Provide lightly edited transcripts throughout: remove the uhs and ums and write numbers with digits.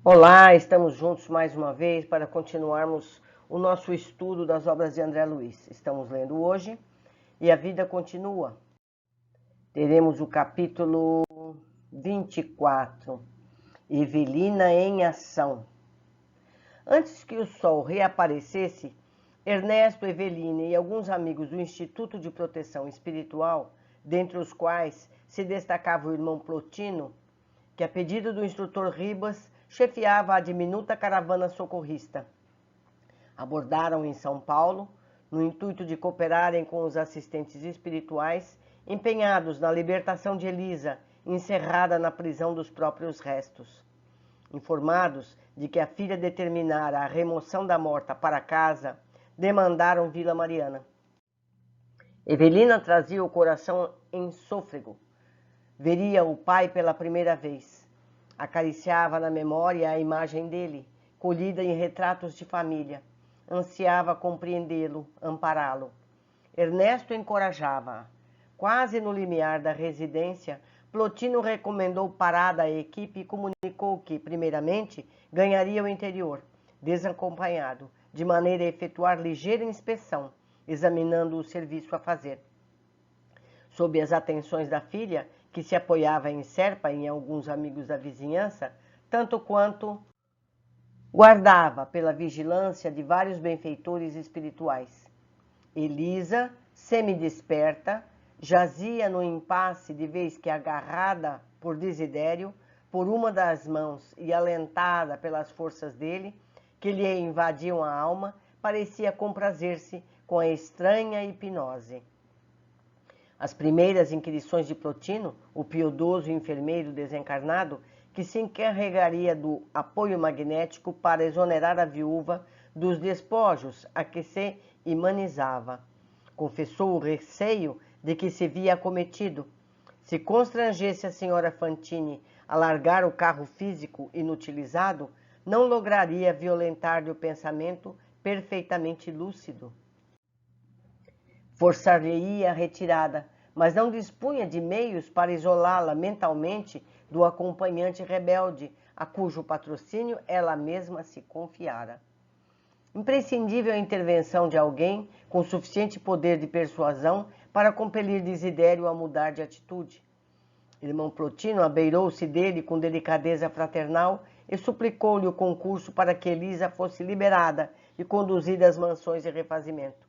Olá, estamos juntos mais uma vez para continuarmos o nosso estudo das obras de André Luiz. Estamos lendo hoje E a Vida Continua. Teremos o capítulo 24, Evelina em Ação. Antes que o sol reaparecesse, Ernesto, Evelina e alguns amigos do Instituto de Proteção Espiritual, dentre os quais se destacava o irmão Plotino, que a pedido do instrutor Ribas chefiava a diminuta caravana socorrista. Abordaram em São Paulo, no intuito de cooperarem com os assistentes espirituais empenhados na libertação de Elisa, encerrada na prisão dos próprios restos. Informados de que a filha determinara a remoção da morta para casa, demandaram Vila Mariana. Evelina trazia o coração em sôfrego. Veria o pai pela primeira vez. Acariciava na memória a imagem dele, colhida em retratos de família. Ansiava compreendê-lo, ampará-lo. Ernesto encorajava-a. Quase no limiar da residência, Plotino recomendou parada à equipe e comunicou que, primeiramente, ganharia o interior, desacompanhado, de maneira a efetuar ligeira inspeção, examinando o serviço a fazer. Sob as atenções da filha, que se apoiava em Serpa e em alguns amigos da vizinhança, tanto quanto guardava pela vigilância de vários benfeitores espirituais. Elisa, semidesperta, jazia no impasse de vez que agarrada por Desidério, por uma das mãos e alentada pelas forças dele, que lhe invadiam a alma, parecia comprazer-se com a estranha hipnose. As primeiras inquirições de Plotino, o piedoso enfermeiro desencarnado, que se encarregaria do apoio magnético para exonerar a viúva dos despojos a que se imanizava. Confessou o receio de que se via acometido. Se constrangesse a senhora Fantini a largar o carro físico inutilizado, não lograria violentar-lhe o pensamento perfeitamente lúcido. Forçar-lhe-ia a retirada, mas não dispunha de meios para isolá-la mentalmente do acompanhante rebelde, a cujo patrocínio ela mesma se confiara. Imprescindível a intervenção de alguém com suficiente poder de persuasão para compelir Desidério a mudar de atitude. Irmão Plotino abeirou-se dele com delicadeza fraternal e suplicou-lhe o concurso para que Elisa fosse liberada e conduzida às mansões de refazimento.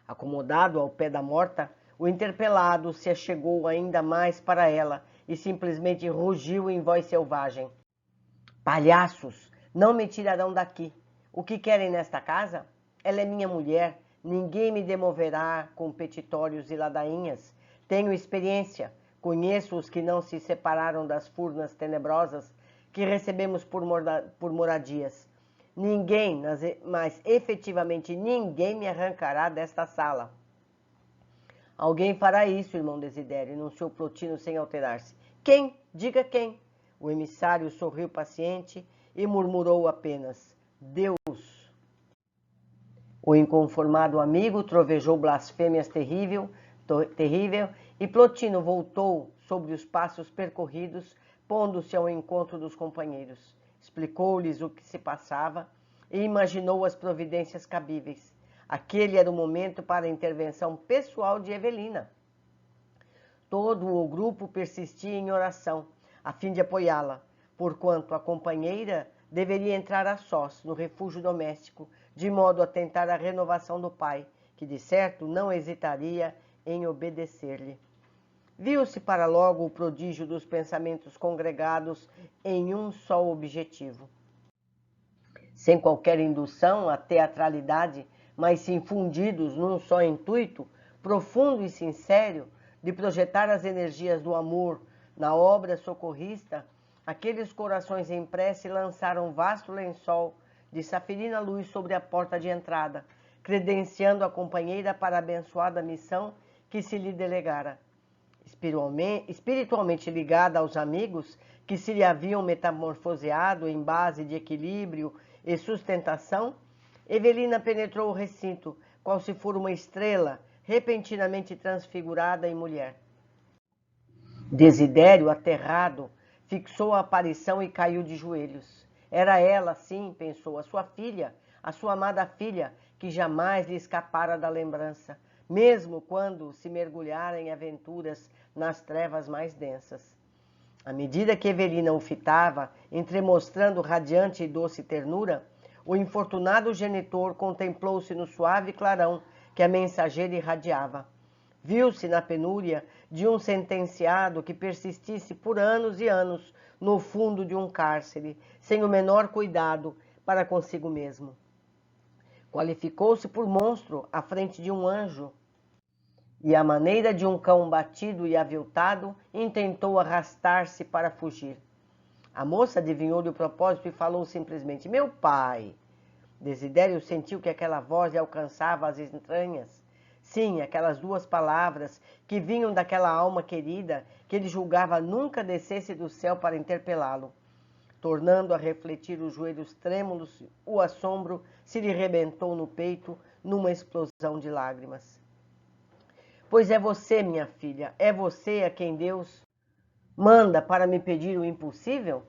Acomodado ao pé da morta, o interpelado se achegou ainda mais para ela e simplesmente rugiu em voz selvagem. Palhaços, não me tirarão daqui. O que querem nesta casa? Ela é minha mulher, ninguém me demoverá com petitórios e ladainhas. Tenho experiência, conheço os que não se separaram das furnas tenebrosas que recebemos por moradias. Ninguém, mas efetivamente ninguém me arrancará desta sala. Alguém fará isso, irmão Desidério, anunciou Plotino sem alterar-se. Quem? Diga quem. O emissário sorriu paciente e murmurou apenas, Deus. O inconformado amigo trovejou blasfêmias terrível e Plotino voltou sobre os passos percorridos, pondo-se ao encontro dos companheiros. Explicou-lhes o que se passava e imaginou as providências cabíveis. Aquele era o momento para a intervenção pessoal de Evelina. Todo o grupo persistia em oração, a fim de apoiá-la, porquanto a companheira deveria entrar a sós no refúgio doméstico, de modo a tentar a renovação do pai, que de certo não hesitaria em obedecer-lhe. Viu-se para logo o prodígio dos pensamentos congregados em um só objetivo. Sem qualquer indução à teatralidade, mas infundidos num só intuito, profundo e sincero, de projetar as energias do amor na obra socorrista, aqueles corações em prece lançaram vasto lençol de safirina luz sobre a porta de entrada, credenciando a companheira para a abençoada missão que se lhe delegara. Espiritualmente ligada aos amigos que se lhe haviam metamorfoseado em base de equilíbrio e sustentação, Evelina penetrou o recinto, qual se for uma estrela repentinamente transfigurada em mulher. Desidério, aterrado, fixou a aparição e caiu de joelhos. Era ela, sim, pensou, a sua filha, a sua amada filha, que jamais lhe escapara da lembrança, mesmo quando se mergulhara em aventuras nas trevas mais densas. À medida que Evelina o fitava, entremostrando radiante e doce ternura, o infortunado genitor contemplou-se no suave clarão que a mensageira irradiava. Viu-se na penúria de um sentenciado que persistisse por anos e anos no fundo de um cárcere, sem o menor cuidado para consigo mesmo. Qualificou-se por monstro à frente de um anjo, e, à maneira de um cão batido e aviltado, intentou arrastar-se para fugir. A moça adivinhou-lhe o propósito e falou simplesmente: meu pai. Desidério sentiu que aquela voz lhe alcançava as entranhas. Sim, aquelas duas palavras que vinham daquela alma querida que ele julgava nunca descesse do céu para interpelá-lo. Tornando a refletir os joelhos trêmulos, o assombro se lhe rebentou no peito numa explosão de lágrimas. Pois é você, minha filha, é você a quem Deus manda para me pedir o impossível?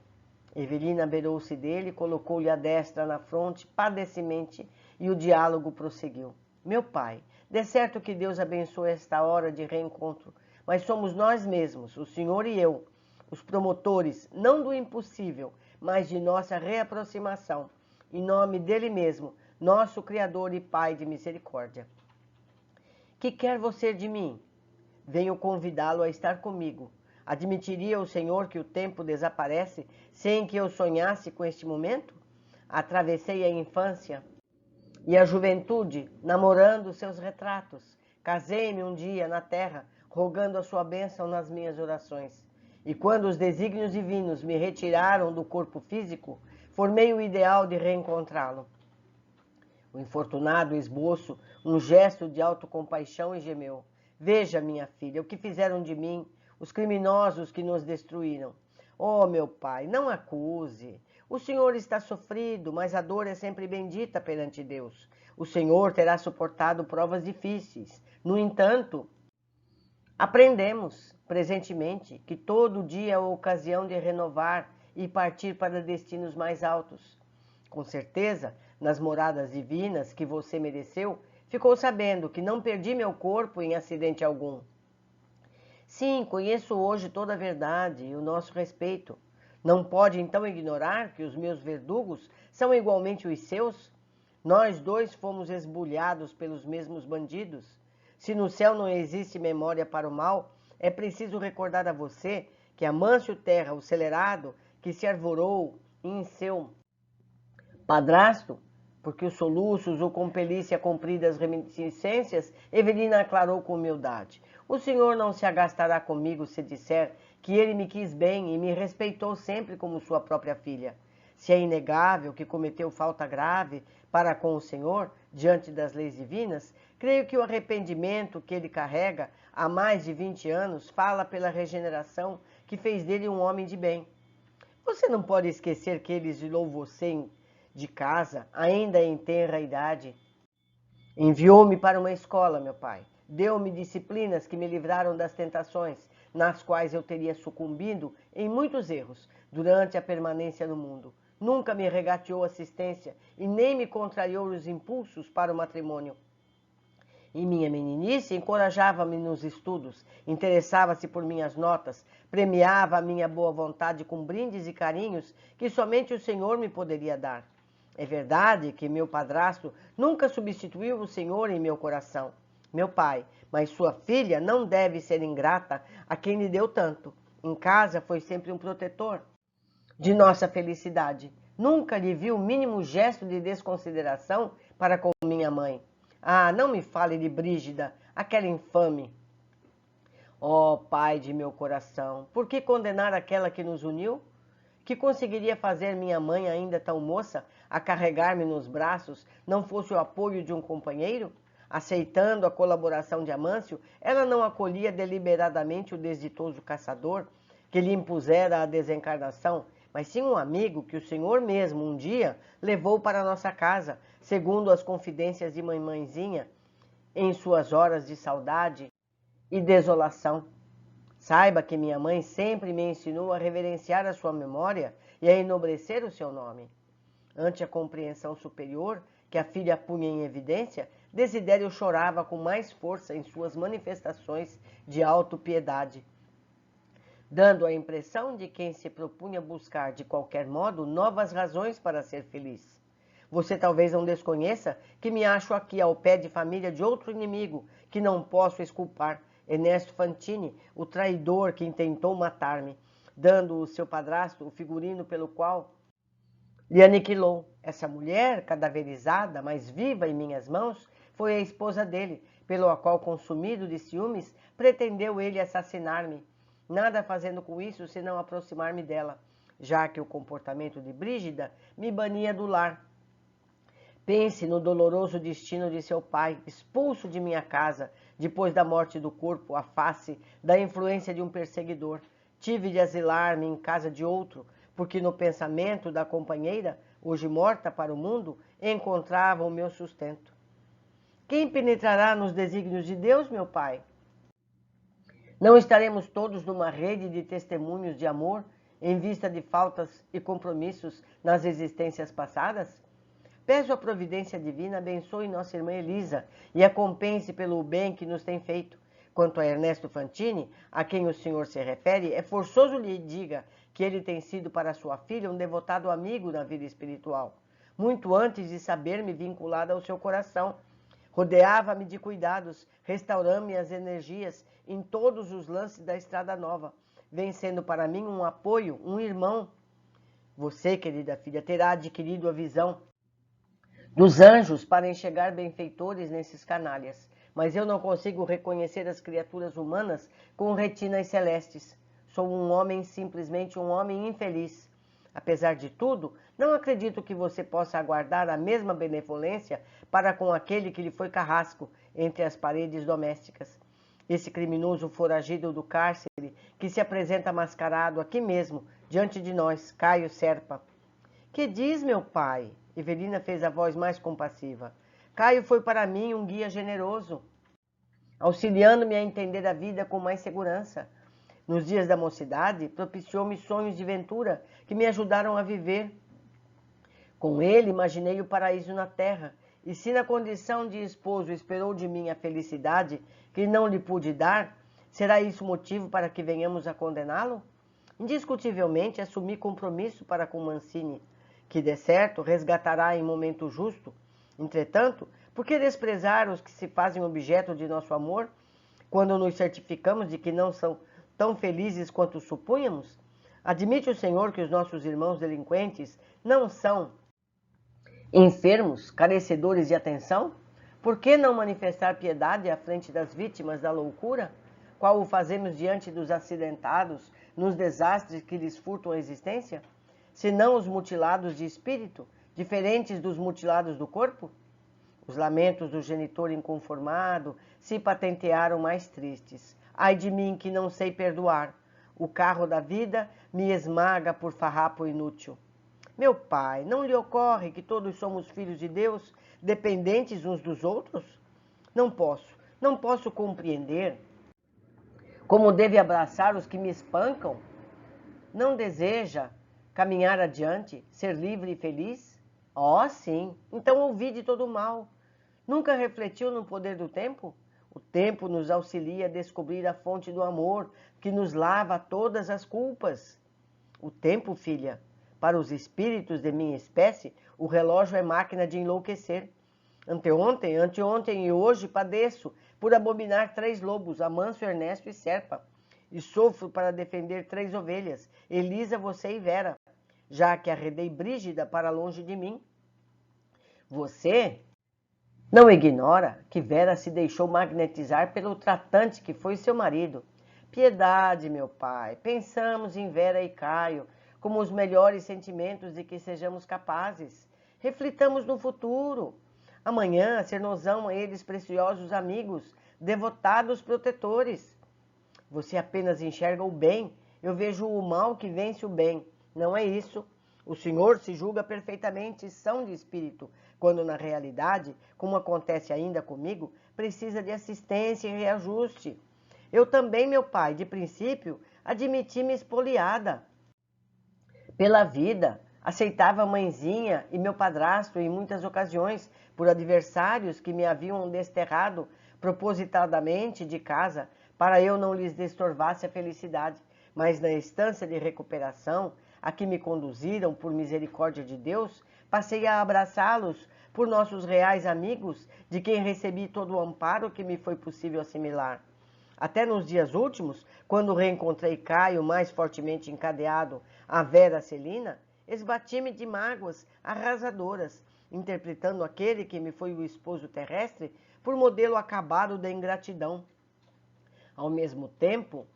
Evelina beirou-se dele, colocou-lhe a destra na fronte, padecimente, e o diálogo prosseguiu. Meu pai, de certo que Deus abençoe esta hora de reencontro, mas somos nós mesmos, o senhor e eu, os promotores, não do impossível, mas de nossa reaproximação, em nome dele mesmo, nosso Criador e Pai de misericórdia. Que quer você de mim? Venho convidá-lo a estar comigo. Admitiria o Senhor que o tempo desaparece sem que eu sonhasse com este momento? Atravessei a infância e a juventude namorando seus retratos. Casei-me um dia na terra, rogando a sua bênção nas minhas orações. E quando os desígnios divinos me retiraram do corpo físico, formei o ideal de reencontrá-lo. O infortunado esboço um gesto de autocompaixão e gemeu. Veja, minha filha, o que fizeram de mim os criminosos que nos destruíram. Oh, meu pai, não acuse. O senhor está sofrido, mas a dor é sempre bendita perante Deus. O senhor terá suportado provas difíceis. No entanto, aprendemos presentemente que todo dia é a ocasião de renovar e partir para destinos mais altos. Com certeza, nas moradas divinas que você mereceu, ficou sabendo que não perdi meu corpo em acidente algum. Sim, conheço hoje toda a verdade e o nosso respeito. Não pode então ignorar que os meus verdugos são igualmente os seus? Nós dois fomos esbulhados pelos mesmos bandidos. Se no céu não existe memória para o mal, é preciso recordar a você que Amâncio Terra, o celerado, que se arvorou em seu padrasto, porque os soluços o compelisse a cumprir as reminiscências, Evelina aclarou com humildade. O senhor não se agastará comigo se disser que ele me quis bem e me respeitou sempre como sua própria filha. Se é inegável que cometeu falta grave para com o senhor, diante das leis divinas, creio que o arrependimento que ele carrega há mais de 20 anos fala pela regeneração que fez dele um homem de bem. Você não pode esquecer que ele exilou você de casa, ainda em tenra idade. Enviou-me para uma escola, meu pai. Deu-me disciplinas que me livraram das tentações, nas quais eu teria sucumbido em muitos erros durante a permanência no mundo. Nunca me regateou assistência e nem me contrariou os impulsos para o matrimônio. Em minha meninice, encorajava-me nos estudos, interessava-se por minhas notas, premiava a minha boa vontade com brindes e carinhos que somente o Senhor me poderia dar. É verdade que meu padrasto nunca substituiu o Senhor em meu coração, meu pai, mas sua filha não deve ser ingrata a quem lhe deu tanto. Em casa foi sempre um protetor de nossa felicidade. Nunca lhe vi o mínimo gesto de desconsideração para com minha mãe. Ah, não me fale de Brígida, aquela infame. Ó pai de meu coração, por que condenar aquela que nos uniu? Que conseguiria fazer minha mãe, ainda tão moça, a carregar-me nos braços, não fosse o apoio de um companheiro? Aceitando a colaboração de Amâncio, ela não acolhia deliberadamente o desditoso caçador, que lhe impusera a desencarnação, mas sim um amigo que o Senhor mesmo, um dia, levou para nossa casa, segundo as confidências de mamãezinha, em suas horas de saudade e desolação. Saiba que minha mãe sempre me ensinou a reverenciar a sua memória e a enobrecer o seu nome. Ante a compreensão superior que a filha punha em evidência, Desidério chorava com mais força em suas manifestações de autopiedade, dando a impressão de quem se propunha buscar de qualquer modo novas razões para ser feliz. Você talvez não desconheça que me acho aqui ao pé de família de outro inimigo, que não posso exculpar, Ernesto Fantini, o traidor que intentou matar-me, dando ao seu padrasto o figurino pelo qual lhe aniquilou. Essa mulher, cadaverizada, mas viva em minhas mãos, foi a esposa dele, pelo qual, consumido de ciúmes, pretendeu ele assassinar-me, nada fazendo com isso senão aproximar-me dela, já que o comportamento de Brígida me bania do lar. Pense no doloroso destino de seu pai, expulso de minha casa, depois da morte do corpo, à face da influência de um perseguidor. Tive de asilar-me em casa de outro, porque no pensamento da companheira, hoje morta para o mundo, encontrava o meu sustento. Quem penetrará nos desígnios de Deus, meu pai? Não estaremos todos numa rede de testemunhos de amor, em vista de faltas e compromissos nas existências passadas? Peço à providência divina abençoe nossa irmã Elisa e a compense pelo bem que nos tem feito. Quanto a Ernesto Fantini, a quem o senhor se refere, é forçoso lhe diga que ele tem sido para sua filha um devotado amigo na vida espiritual, muito antes de saber-me vinculada ao seu coração. Rodeava-me de cuidados, restaurando-me as energias em todos os lances da Estrada Nova, vem sendo para mim um apoio, um irmão. Você, querida filha, terá adquirido a visão dos anjos para enxergar benfeitores nesses canalhas, mas eu não consigo reconhecer as criaturas humanas com retinas celestes. Sou um homem, simplesmente um homem infeliz. Apesar de tudo, não acredito que você possa aguardar a mesma benevolência para com aquele que lhe foi carrasco entre as paredes domésticas. Esse criminoso foragido do cárcere que se apresenta mascarado aqui mesmo, diante de nós, Caio Serpa. Que diz, meu pai? Evelina fez a voz mais compassiva. Caio foi para mim um guia generoso, auxiliando-me a entender a vida com mais segurança. Nos dias da mocidade, propiciou-me sonhos de ventura que me ajudaram a viver. Com ele, imaginei o paraíso na terra, e se na condição de esposo esperou de mim a felicidade que não lhe pude dar, será isso motivo para que venhamos a condená-lo? Indiscutivelmente, assumi compromisso para com Mancini, que de certo resgatará em momento justo. Entretanto, por que desprezar os que se fazem objeto de nosso amor, quando nos certificamos de que não são tão felizes quanto supunhamos? Admite o Senhor que os nossos irmãos delinquentes não são enfermos, carecedores de atenção? Por que não manifestar piedade à frente das vítimas da loucura, qual o fazemos diante dos acidentados nos desastres que lhes furtam a existência? Senão os mutilados de espírito, diferentes dos mutilados do corpo? Os lamentos do genitor inconformado se patentearam mais tristes. Ai de mim que não sei perdoar. O carro da vida me esmaga por farrapo inútil. Meu pai, não lhe ocorre que todos somos filhos de Deus, dependentes uns dos outros? Não posso compreender como deve abraçar os que me espancam. Não deseja caminhar adiante, ser livre e feliz? Oh, sim, então ouvi de todo o mal. Nunca refletiu no poder do tempo? O tempo nos auxilia a descobrir a fonte do amor, que nos lava todas as culpas. O tempo, filha, para os espíritos de minha espécie, o relógio é máquina de enlouquecer. Anteontem e hoje padeço por abominar 3 lobos, Amâncio, Ernesto e Serpa. E sofro para defender 3 ovelhas, Elisa, você e Vera, já que arredei Brígida para longe de mim. Você não ignora que Vera se deixou magnetizar pelo tratante que foi seu marido. Piedade, meu pai, pensamos em Vera e Caio como os melhores sentimentos de que sejamos capazes. Reflitamos no futuro. Amanhã ser-nos-ão eles preciosos amigos, devotados protetores. Você apenas enxerga o bem, eu vejo o mal que vence o bem. Não é isso. O senhor se julga perfeitamente são de espírito, quando na realidade, como acontece ainda comigo, precisa de assistência e reajuste. Eu também, meu pai, de princípio, admiti-me espoliada pela vida. Aceitava a mãezinha e meu padrasto em muitas ocasiões por adversários que me haviam desterrado propositadamente de casa para eu não lhes destorvasse a felicidade. Mas na estância de recuperação a que me conduziram por misericórdia de Deus, passei a abraçá-los por nossos reais amigos, de quem recebi todo o amparo que me foi possível assimilar. Até nos dias últimos, quando reencontrei Caio mais fortemente encadeado à Vera Celina, esbati-me de mágoas arrasadoras, interpretando aquele que me foi o esposo terrestre por modelo acabado da ingratidão. Ao mesmo tempo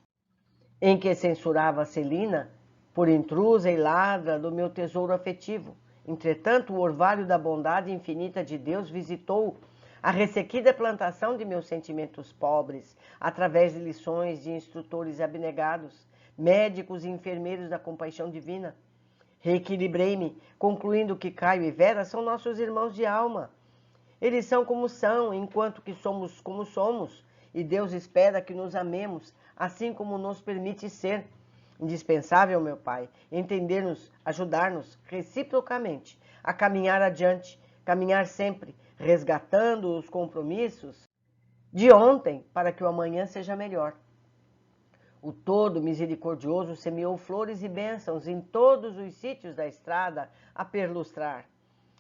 em que censurava Celina por intrusa e ladra do meu tesouro afetivo. Entretanto, o orvalho da bondade infinita de Deus visitou a ressequida plantação de meus sentimentos pobres, através de lições de instrutores abnegados, médicos e enfermeiros da compaixão divina. Reequilibrei-me, concluindo que Caio e Vera são nossos irmãos de alma. Eles são, enquanto que somos como somos, e Deus espera que nos amemos, assim como nos permite ser. Indispensável, meu Pai, entender-nos, ajudar-nos reciprocamente a caminhar adiante, caminhar sempre, resgatando os compromissos de ontem para que o amanhã seja melhor. O todo misericordioso semeou flores e bênçãos em todos os sítios da estrada a perlustrar.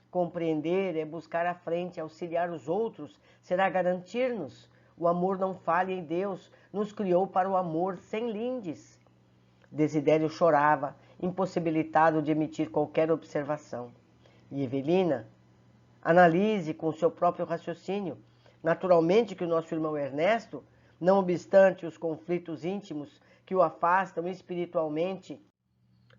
Compreender é buscar a frente, auxiliar os outros, será garantir-nos. O amor não falha em Deus, nos criou para o amor sem lindes. Desidério chorava, impossibilitado de emitir qualquer observação. E Evelina, analise com seu próprio raciocínio. Naturalmente que o nosso irmão Ernesto, não obstante os conflitos íntimos que o afastam espiritualmente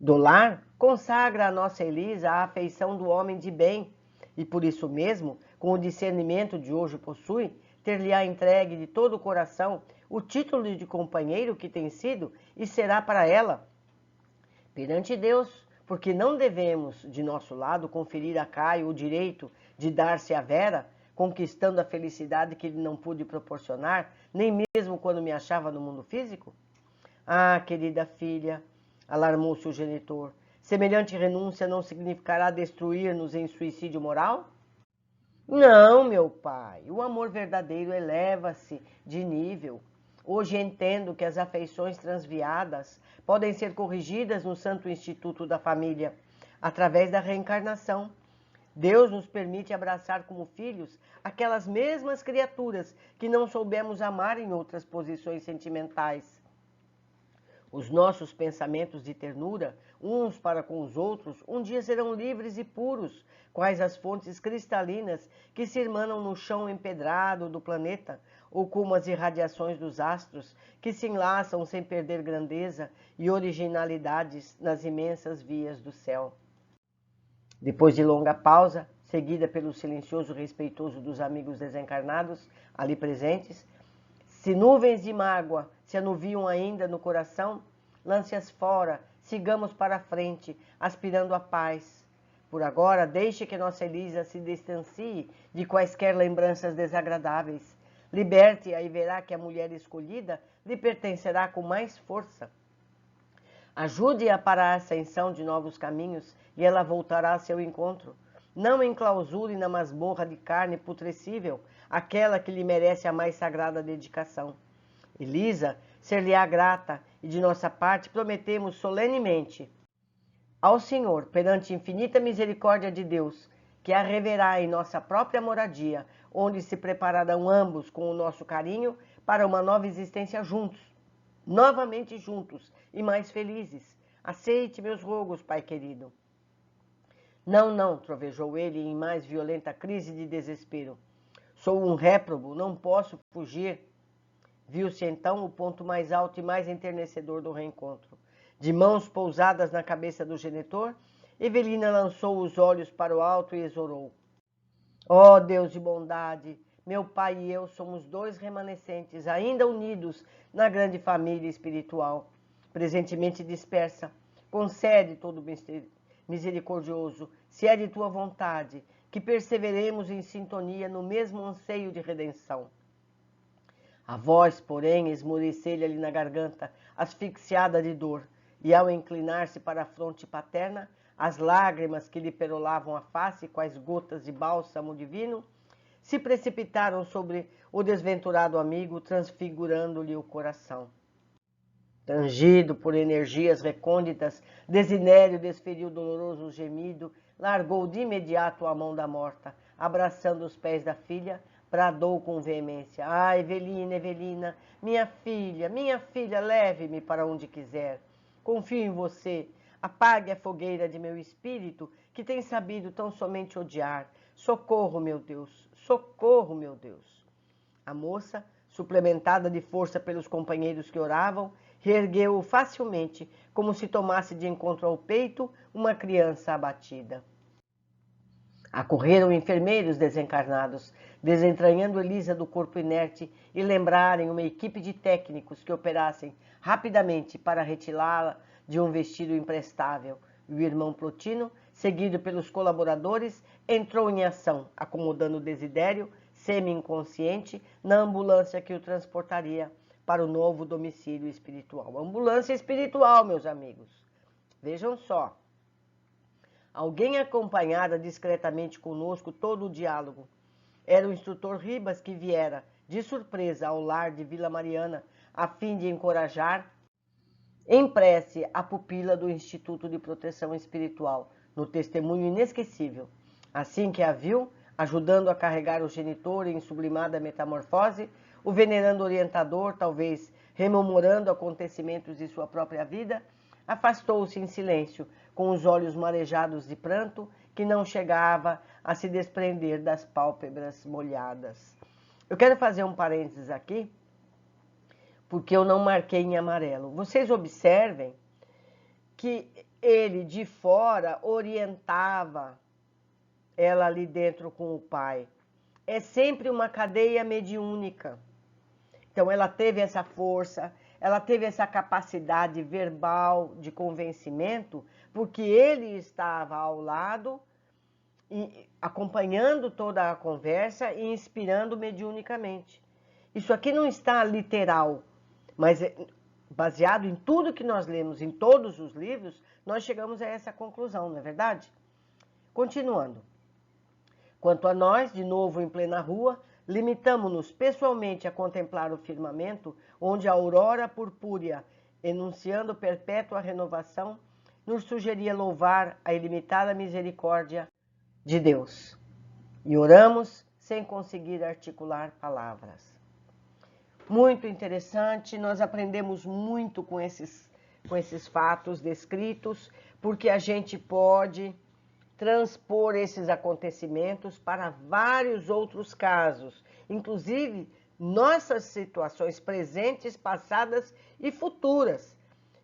do lar, consagra a nossa Elisa à afeição do homem de bem, e por isso mesmo, com o discernimento de hoje possui, ter-lhe-á entregue de todo o coração o título de companheiro que tem sido e será para ela perante Deus, porque não devemos, de nosso lado, conferir a Caio o direito de dar-se a Vera, conquistando a felicidade que ele não pude proporcionar, nem mesmo quando me achava no mundo físico? Ah, querida filha, alarmou-se o genitor, semelhante renúncia não significará destruir-nos em suicídio moral? Não, meu pai, o amor verdadeiro eleva-se de nível. Hoje entendo que as afeições transviadas podem ser corrigidas no Santo Instituto da Família, através da reencarnação. Deus nos permite abraçar como filhos aquelas mesmas criaturas que não soubemos amar em outras posições sentimentais. Os nossos pensamentos de ternura, uns para com os outros, um dia serão livres e puros, quais as fontes cristalinas que se irmanam no chão empedrado do planeta, ou como as irradiações dos astros, que se enlaçam sem perder grandeza e originalidades nas imensas vias do céu. Depois de longa pausa, seguida pelo silencioso respeitoso dos amigos desencarnados ali presentes, se nuvens de mágoa se anuviam ainda no coração, lance-as fora, sigamos para a frente, aspirando a paz. Por agora, deixe que nossa Elisa se distancie de quaisquer lembranças desagradáveis. Liberte-a e verá que a mulher escolhida lhe pertencerá com mais força. Ajude-a para a ascensão de novos caminhos e ela voltará a seu encontro. Não enclausure na masmorra de carne putrescível aquela que lhe merece a mais sagrada dedicação. Elisa ser-lhe-á grata e de nossa parte prometemos solenemente ao Senhor, perante infinita misericórdia de Deus, que a reverá em nossa própria moradia, onde se prepararão ambos com o nosso carinho para uma nova existência juntos, novamente juntos e mais felizes. Aceite meus rogos, pai querido. Não, não, trovejou ele em mais violenta crise de desespero. Sou um réprobo, não posso fugir. Viu-se então o ponto mais alto e mais enternecedor do reencontro. De mãos pousadas na cabeça do genitor, Evelina lançou os olhos para o alto e exorou. Ó Deus de bondade, meu pai e eu somos dois remanescentes, ainda unidos na grande família espiritual, presentemente dispersa. Concede todo misericordioso, se é de tua vontade, que perseveremos em sintonia no mesmo anseio de redenção. A voz, porém, esmorecia-lhe ali na garganta, asfixiada de dor, e ao inclinar-se para a fronte paterna, as lágrimas que lhe perolavam a face, quais gotas de bálsamo divino, se precipitaram sobre o desventurado amigo, transfigurando-lhe o coração. Tangido por energias recônditas, Desidério desferiu doloroso gemido, largou de imediato a mão da morta, abraçando os pés da filha, bradou com veemência: Ah, Evelina, Evelina, minha filha, leve-me para onde quiser. Confio em você, apague a fogueira de meu espírito, que tem sabido tão somente odiar. Socorro, meu Deus, socorro, meu Deus. A moça, suplementada de força pelos companheiros que oravam, reergueu-o facilmente, como se tomasse de encontro ao peito uma criança abatida. Acorreram enfermeiros desencarnados, desentranhando Elisa do corpo inerte e lembrarem uma equipe de técnicos que operassem rapidamente para retirá-la de um vestido imprestável. E o irmão Plotino, seguido pelos colaboradores, entrou em ação, acomodando Desidério, semi-inconsciente, na ambulância que o transportaria para o novo domicílio espiritual. Ambulância espiritual, meus amigos. Vejam só. Alguém acompanhara discretamente conosco todo o diálogo. Era o instrutor Ribas que viera, de surpresa, ao lar de Vila Mariana, a fim de encorajar em prece a pupila do Instituto de Proteção Espiritual, no testemunho inesquecível. Assim que a viu, ajudando a carregar o genitor em sublimada metamorfose, o venerando orientador, talvez rememorando acontecimentos de sua própria vida, afastou-se em silêncio, com os olhos marejados de pranto, que não chegava a se desprender das pálpebras molhadas. Eu quero fazer um parênteses aqui, porque eu não marquei em amarelo. Vocês observem que ele, de fora, orientava ela ali dentro com o pai. É sempre uma cadeia mediúnica. Então, ela teve essa força, ela teve essa capacidade verbal de convencimento, porque ele estava ao lado, acompanhando toda a conversa e inspirando mediunicamente. Isso aqui não está literal, mas baseado em tudo que nós lemos, em todos os livros, nós chegamos a essa conclusão, não é verdade? Continuando. Quanto a nós, de novo em plena rua, limitamo-nos pessoalmente a contemplar o firmamento, onde a aurora purpúrea, enunciando perpétua renovação, nos sugeria louvar a ilimitada misericórdia de Deus. E oramos sem conseguir articular palavras. Muito interessante, nós aprendemos muito com esses fatos descritos, porque a gente pode transpor esses acontecimentos para vários outros casos, inclusive nossas situações presentes, passadas e futuras.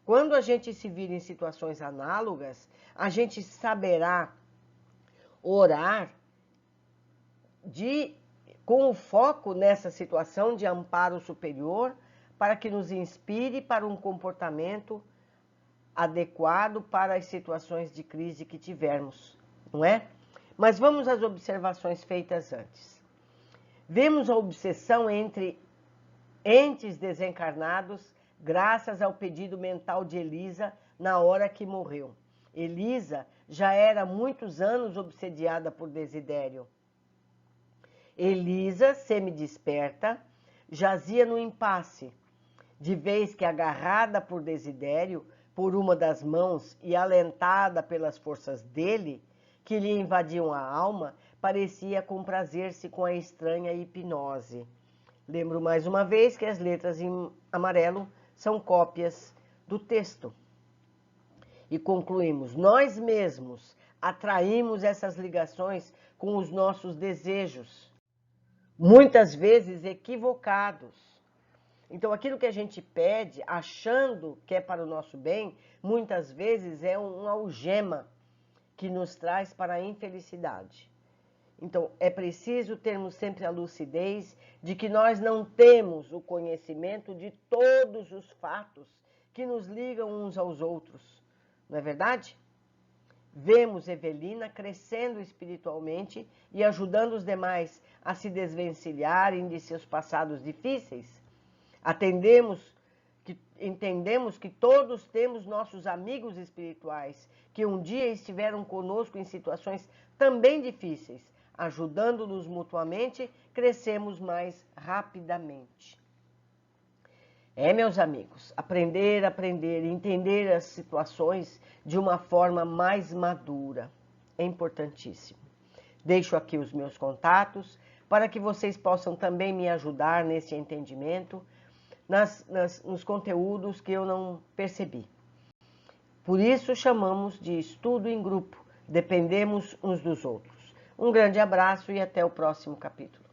Quando a gente se vira em situações análogas, a gente saberá orar com o foco nessa situação de amparo superior, para que nos inspire para um comportamento adequado para as situações de crise que tivermos, não é? Mas vamos às observações feitas antes. Vemos a obsessão entre entes desencarnados, graças ao pedido mental de Elisa na hora que morreu. Elisa já era há muitos anos obsediada por Desidério. Elisa, semi-desperta, jazia no impasse, de vez que, agarrada por Desidério, por uma das mãos e alentada pelas forças dele, que lhe invadiam a alma, parecia comprazer-se com a estranha hipnose. Lembro mais uma vez que as letras em amarelo são cópias do texto. E concluímos: nós mesmos atraímos essas ligações com os nossos desejos, muitas vezes equivocados. Então, aquilo que a gente pede, achando que é para o nosso bem, muitas vezes é uma algema que nos traz para a infelicidade. Então, é preciso termos sempre a lucidez de que nós não temos o conhecimento de todos os fatos que nos ligam uns aos outros. Não é verdade? Vemos Evelina crescendo espiritualmente e ajudando os demais a se desvencilharem de seus passados difíceis. Entendemos que todos temos nossos amigos espirituais, que um dia estiveram conosco em situações também difíceis. Ajudando-nos mutuamente, crescemos mais rapidamente. Meus amigos, aprender, entender as situações de uma forma mais madura é importantíssimo. Deixo aqui os meus contatos para que vocês possam também me ajudar nesse entendimento, nos conteúdos que eu não percebi. Por isso chamamos de estudo em grupo, dependemos uns dos outros. Um grande abraço e até o próximo capítulo.